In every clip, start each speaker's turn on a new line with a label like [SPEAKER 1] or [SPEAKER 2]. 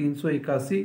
[SPEAKER 1] 381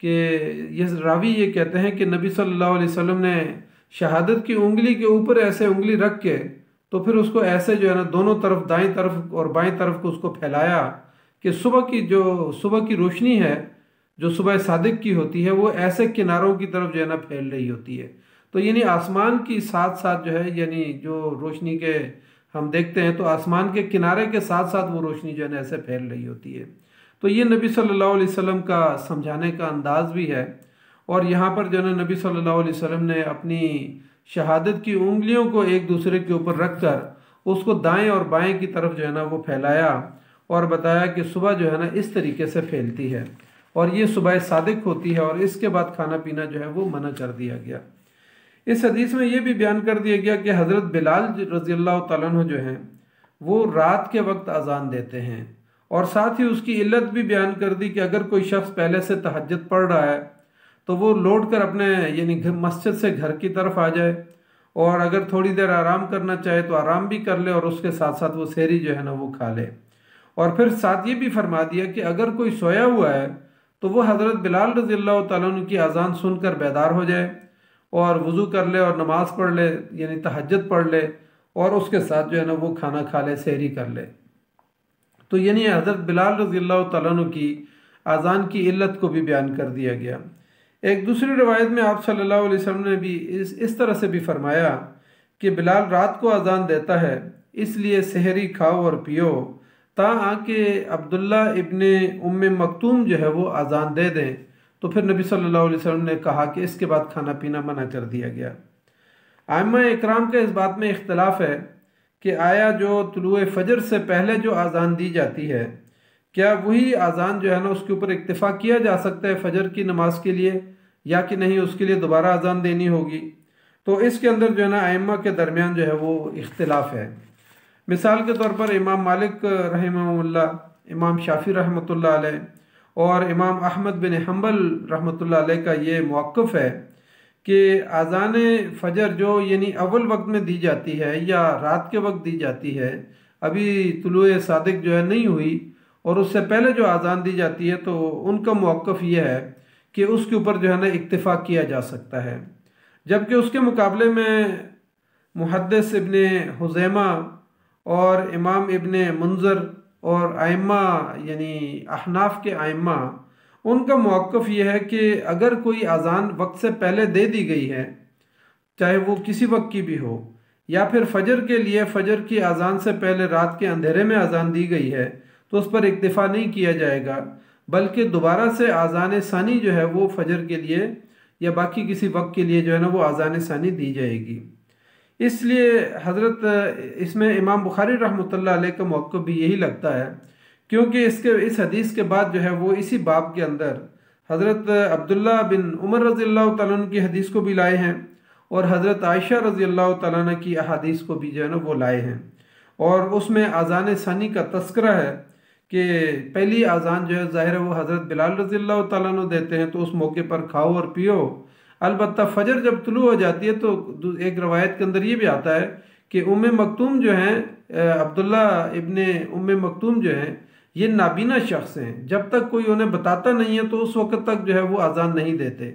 [SPEAKER 1] کہ یہ راوی یہ کہتے ہیں کہ نبی صلی اللہ علیہ وسلم نے شہادت کی انگلی کے اوپر ایسے انگلی رکھ کے تو پھر اس کو ایسے جو ہے نا دونوں طرف دائیں طرف اور بائیں طرف کو اس کو پھیلایا کہ صبح کی روشنی ہے جو صبح صادق کی ہوتی ہے وہ ایسے کناروں کی طرف جو ہے نا پھیل رہی ہوتی ہے. تو یعنی آسمان کی ساتھ ساتھ جو ہے یعنی جو روشنی کے ہم دیکھتے ہیں تو آسمان کے کنارے کے ساتھ ساتھ وہ روشنی جو ہے نا ایسے پھیل رہی ہوتی ہے. تو یہ نبی صلی اللہ علیہ وسلم کا سمجھانے کا انداز بھی ہے. اور یہاں پر جو ہے نا نبی صلی اللہ علیہ وسلم نے اپنی شہادت کی انگلیوں کو ایک دوسرے کے اوپر رکھ کر اس کو دائیں اور بائیں کی طرف جو ہے نا وہ پھیلایا اور بتایا کہ صبح جو ہے نا اس طریقے سے پھیلتی ہے اور یہ صبح صادق ہوتی ہے اور اس کے بعد کھانا پینا جو ہے وہ منع کر دیا گیا. اس حدیث میں یہ بھی بیان کر دیا گیا کہ حضرت بلال رضی اللہ تعالیٰ عنہ جو ہیں وہ رات کے وقت اذان دیتے ہیں اور ساتھ ہی اس کی علت بھی بیان کر دی کہ اگر کوئی شخص پہلے سے تہجد پڑھ رہا ہے تو وہ لوٹ کر اپنے یعنی مسجد سے گھر کی طرف آ جائے اور اگر تھوڑی دیر آرام کرنا چاہے تو آرام بھی کر لے اور اس کے ساتھ ساتھ وہ سحری جو ہے نا وہ کھا لے. اور پھر ساتھ یہ بھی فرما دیا کہ اگر کوئی سویا ہوا ہے تو وہ حضرت بلال رضی اللہ تعالیٰ عنہ کی اذان سن کر بیدار ہو جائے اور وضو کر لے اور نماز پڑھ لے یعنی تہجد پڑھ لے اور اس کے ساتھ جو ہے نا وہ کھانا کھا لے سحری کر لے. تو یعنی حضرت بلال رضی اللہ تعالیٰ عنہ کی اذان کی علت کو بھی بیان کر دیا گیا. ایک دوسری روایت میں آپ صلی اللہ علیہ وسلم نے بھی اس طرح سے بھی فرمایا کہ بلال رات کو اذان دیتا ہے اس لیے سحری کھاؤ اور پیو تاں کہ عبداللہ ابن ام مکتوم جو ہے وہ اذان دے دیں. تو پھر نبی صلی اللہ علیہ وسلم نے کہا کہ اس کے بعد کھانا پینا منع کر دیا گیا. ائمہ اکرام کا اس بات میں اختلاف ہے کہ آیا جو طلوع فجر سے پہلے جو اذان دی جاتی ہے کیا وہی اذان جو ہے نا اس کے اوپر اکتفا کیا جا سکتا ہے فجر کی نماز کے لیے یا کہ نہیں اس کے لیے دوبارہ اذان دینی ہوگی. تو اس کے اندر جو ہے نا ائمہ کے درمیان جو ہے وہ اختلاف ہے. مثال کے طور پر امام مالک رحمہ اللہ، امام شافعی رحمۃ اللہ علیہ اور امام احمد بن حنبل رحمۃ اللہ علیہ کا یہ موقف ہے کہ اذان فجر جو یعنی اول وقت میں دی جاتی ہے یا رات کے وقت دی جاتی ہے ابھی طلوع صادق جو ہے نہیں ہوئی اور اس سے پہلے جو اذان دی جاتی ہے تو ان کا موقف یہ ہے کہ اس کے اوپر جو ہے نا اکتفا کیا جا سکتا ہے. جبکہ اس کے مقابلے میں محدث ابن خزیمہ اور امام ابن منذر اور ائمہ یعنی احناف کے ائمہ ان کا موقف یہ ہے کہ اگر کوئی اذان وقت سے پہلے دے دی گئی ہے چاہے وہ کسی وقت کی بھی ہو یا پھر فجر کے لیے فجر کی اذان سے پہلے رات کے اندھیرے میں اذان دی گئی ہے تو اس پر اکتفا نہیں کیا جائے گا بلکہ دوبارہ سے اذان ثانی جو ہے وہ فجر کے لیے یا باقی کسی وقت کے لیے جو ہے نا وہ اذان ثانی دی جائے گی. اس لیے حضرت اس میں امام بخاری رحمۃ اللہ علیہ کا موقف بھی یہی لگتا ہے کیونکہ اس حدیث کے بعد جو ہے وہ اسی باب کے اندر حضرت عبداللہ بن عمر رضی اللہ تعالیٰ عنہ کی حدیث کو بھی لائے ہیں اور حضرت عائشہ رضی اللہ تعالیٰ عنہ کی احادیث کو بھی جو ہے نا وہ لائے ہیں اور اس میں اذان ثانی کا تذکرہ ہے کہ پہلی اذان جو ہے ظاہر ہے وہ حضرت بلال رضی اللہ تعالیٰ عنہ دیتے ہیں تو اس موقع پر کھاؤ اور پیو. البتہ فجر جب طلوع ہو جاتی ہے تو ایک روایت کے اندر یہ بھی آتا ہے کہ ام مکتوم جو ہیں عبداللہ ابن ام مکتوم جو ہیں یہ نابینا شخص ہیں، جب تک کوئی انہیں بتاتا نہیں ہے تو اس وقت تک جو ہے وہ اذان نہیں دیتے.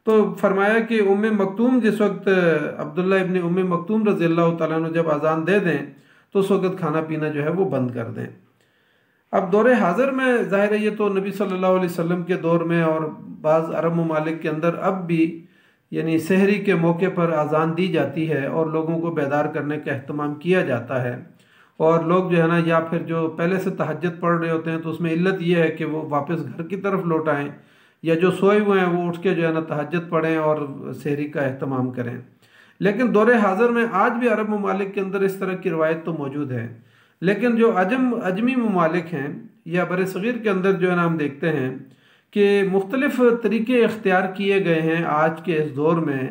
[SPEAKER 1] تو فرمایا کہ ام مکتوم جس وقت عبداللہ ابن ام مکتوم رضی اللہ تعالیٰ عنہ جب اذان دے دیں تو اس وقت کھانا پینا جو ہے وہ بند کر دیں. اب دور حاضر میں ظاہر ہے یہ تو نبی صلی اللہ علیہ وسلم کے دور میں اور بعض عرب ممالک کے اندر اب بھی یعنی سحری کے موقع پر اذان دی جاتی ہے اور لوگوں کو بیدار کرنے کا اہتمام کیا جاتا ہے اور لوگ جو ہے نا یا پھر جو پہلے سے تہجد پڑھ رہے ہوتے ہیں تو اس میں علت یہ ہے کہ وہ واپس گھر کی طرف لوٹ آئیں یا جو سوئے ہوئے ہیں وہ اٹھ کے جو ہے نا تہجد پڑھیں اور سحری کا اہتمام کریں. لیکن دور حاضر میں آج بھی عرب ممالک کے اندر اس طرح کی روایت تو موجود ہے لیکن جو عجمی ممالک ہیں یا بر صغیر کے اندر جو ہے نا ہم دیکھتے ہیں کہ مختلف طریقے اختیار کیے گئے ہیں آج کے اس دور میں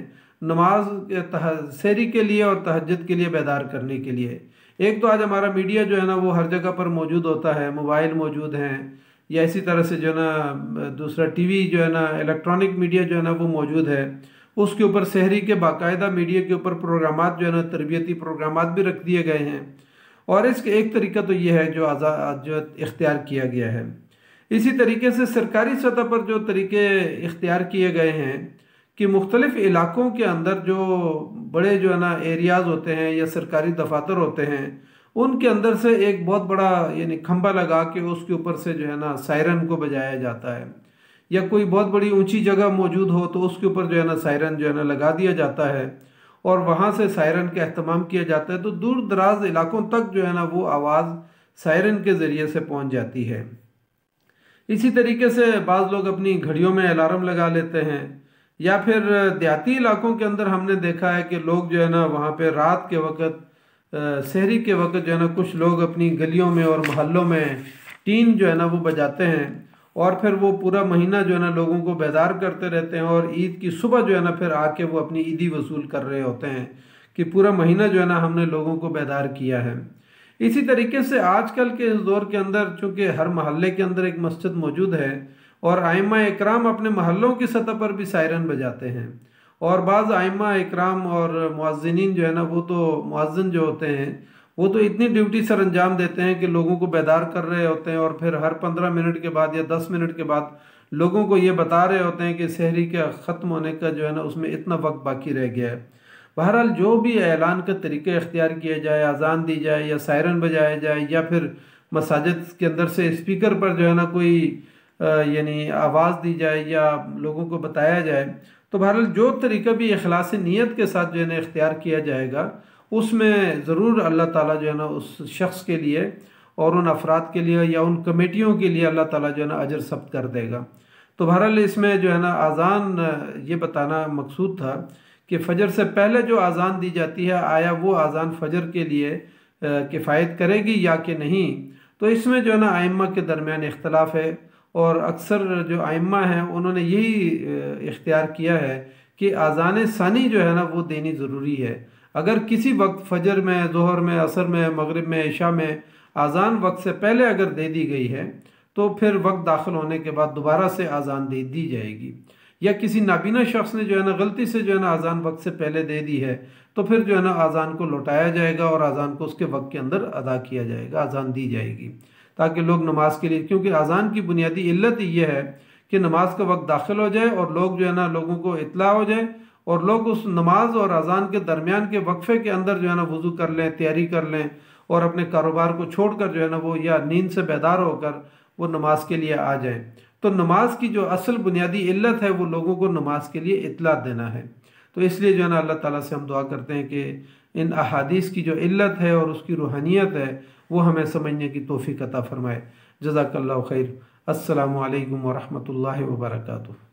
[SPEAKER 1] نماز سحری کے لیے اور تہجد کے لیے بیدار کرنے کے لیے. ایک تو آج ہمارا میڈیا جو ہے نا وہ ہر جگہ پر موجود ہوتا ہے، موبائل موجود ہیں یا اسی طرح سے جو ہے نا دوسرا ٹی وی جو ہے نا الیکٹرانک میڈیا جو ہے نا وہ موجود ہے، اس کے اوپر سحری کے باقاعدہ میڈیا کے اوپر پروگرامات جو ہے نا تربیتی پروگرامات بھی رکھ دیے گئے ہیں اور اس کے ایک طریقہ تو یہ ہے جو اختیار کیا گیا ہے. اسی طریقے سے سرکاری سطح پر جو طریقے اختیار کیے گئے ہیں کہ مختلف علاقوں کے اندر جو بڑے جو ہے نا ایریاز ہوتے ہیں یا سرکاری دفاتر ہوتے ہیں، ان کے اندر سے ایک بہت بڑا یعنی کھمبا لگا کے اس کے اوپر سے جو ہے نا سائرن کو بجایا جاتا ہے، یا کوئی بہت بڑی اونچی جگہ موجود ہو تو اس کے اوپر جو ہے نا سائرن جو ہے نا لگا دیا جاتا ہے اور وہاں سے سائرن کا اہتمام کیا جاتا ہے، تو دور دراز علاقوں تک جو ہے نا وہ آواز سائرن کے ذریعے سے پہنچ جاتی ہے۔ اسی طریقے سے بعض لوگ اپنی گھڑیوں میں الارم لگا لیتے ہیں، یا پھر دیہاتی علاقوں کے اندر ہم نے دیکھا ہے کہ لوگ جو ہے نا وہاں پہ رات کے وقت سحری کے وقت جو ہے نا کچھ لوگ اپنی گلیوں میں اور محلوں میں ٹین جو ہے نا وہ بجاتے ہیں، اور پھر وہ پورا مہینہ جو ہے نا لوگوں کو بیدار کرتے رہتے ہیں، اور عید کی صبح جو ہے نا پھر آ کے وہ اپنی عیدی وصول کر رہے ہوتے ہیں کہ پورا مہینہ جو ہے نا ہم نے لوگوں کو بیدار کیا ہے۔ اسی طریقے سے آج کل کے اس دور کے اندر چونکہ ہر محلے کے اندر ایک مسجد موجود ہے، اور ائمہ اکرام اپنے محلوں کی سطح پر بھی سائرن بجاتے ہیں، اور بعض ائمہ اکرام اور مؤذنین جو ہے نا وہ تو مؤذن جو ہوتے ہیں وہ تو اتنی ڈیوٹی سر انجام دیتے ہیں کہ لوگوں کو بیدار کر رہے ہوتے ہیں، اور پھر ہر 15 منٹ کے بعد یا 10 منٹ کے بعد لوگوں کو یہ بتا رہے ہوتے ہیں کہ سحری کا ختم ہونے کا جو ہے نا اس میں اتنا وقت باقی رہ گیا ہے۔ بہرحال جو بھی اعلان کا طریقہ اختیار کیا جائے، اذان دی جائے یا سائرن بجایا جائے، یا پھر مساجد کے اندر سے اسپیکر پر جو ہے نا کوئی یعنی آواز دی جائے یا لوگوں کو بتایا جائے، تو بہرحال جو طریقہ بھی اخلاص نیت کے ساتھ جو ہے نا اختیار کیا جائے گا، اس میں ضرور اللہ تعالیٰ جو ہے نا اس شخص کے لیے اور ان افراد کے لیے یا ان کمیٹیوں کے لیے اللہ تعالیٰ جو ہے نا اجر ثبت کر دے گا۔ تو بہرحال اس میں جو ہے نا اذان یہ بتانا مقصود تھا کہ فجر سے پہلے جو اذان دی جاتی ہے آیا وہ اذان فجر کے لیے کفایت کرے گی یا کہ نہیں، تو اس میں جو ہے نا ائمہ کے درمیان اختلاف ہے، اور اکثر جو ائمہ ہیں انہوں نے یہی اختیار کیا ہے کہ اذان ثانی جو ہے نا وہ دینی ضروری ہے۔ اگر کسی وقت فجر میں، ظہر میں، عصر میں، مغرب میں، عشاء میں اذان وقت سے پہلے اگر دے دی گئی ہے تو پھر وقت داخل ہونے کے بعد دوبارہ سے اذان دے دی جائے گی، یا کسی نابینا شخص نے جو ہے نا غلطی سے جو ہے نا اذان وقت سے پہلے دے دی ہے تو پھر جو ہے نا اذان کو لوٹایا جائے گا اور اذان کو اس کے وقت کے اندر ادا کیا جائے گا، اذان دی جائے گی، تاکہ لوگ نماز کے لیے، کیونکہ اذان کی بنیادی علت یہ ہے کہ نماز کا وقت داخل ہو جائے اور لوگ جو ہے نا لوگوں کو اطلاع ہو جائے، اور لوگ اس نماز اور اذان کے درمیان کے وقفے کے اندر جو ہے نا وضو کر لیں، تیاری کر لیں، اور اپنے کاروبار کو چھوڑ کر جو ہے نا وہ یا نیند سے بیدار ہو کر وہ نماز کے لیے آ جائیں۔ تو نماز کی جو اصل بنیادی علت ہے وہ لوگوں کو نماز کے لیے اطلاع دینا ہے۔ تو اس لیے جو ہے نا اللہ تعالیٰ سے ہم دعا کرتے ہیں کہ ان احادیث کی جو علت ہے اور اس کی روحانیت ہے وہ ہمیں سمجھنے کی توفیق عطا فرمائے۔ جزاک اللہ خیر۔ السلام علیکم ورحمۃ اللہ وبرکاتہ۔